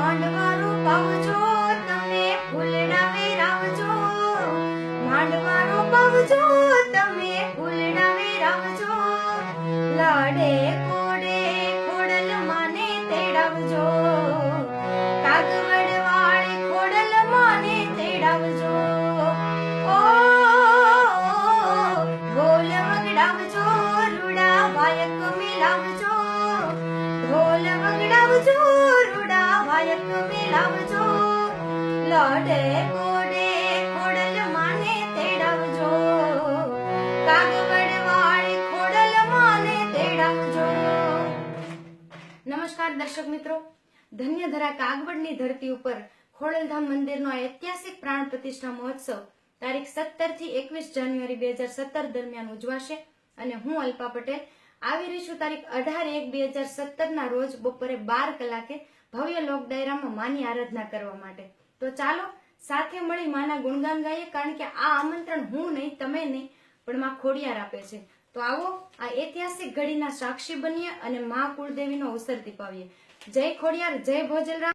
માંડવા રોપાવજો તમે ફૂલડા વેરાવજો, માંડવા રોપાવજો તમે ફૂલડા વેરાવજો, લાડે કોડે ખોડલ માને તેડાવજો, કાગવડ વાળી ખોડલ માને તેડાવજો, ઓ ઢોલ વગડાવજો રૂડા વાયક મિલાવજો, ઢોલ વગડાવજો રૂડા વાયક મિલાવજો, લાડે કોડે ખોડલ માને તેડાવજો, કાગવડ વાળી ખોડલ માને તેડાવજો। નમસ્કાર દર્શક મિત્રો, ધન્યધરા કાગવડની ધરતી ઉપર ખોડલધામ મંદિરનો ઐતિહાસિક પ્રાણ પ્રતિષ્ઠા મહોત્સવ તારીખ 17 થી 21 જાન્યુઆરી 2017 દરમિયાન ઉજવાશે અને હું અલ્પા પટેલ આવી રહી છું તારીખ 18/1/2017 ના રોજ બપોરે 12 કલાકે ભવ્ય લોક ડાયરામાં માની આરાધના કરવા માટે। તો ચાલો સાથે મળી માના ગુણગાન ગાઈએ, કારણ કે આ આમંત્રણ હું નહીં, તમે નહીં, પણ માં ખોડિયાર આપે છે। તો આવો આ ઐતિહાસિક ઘડીના સાક્ષી બનીએ અને માં કુળદેવીનો અવસર દીપાવીએ। જય ખોડિયાર, જય ભોજલરામ।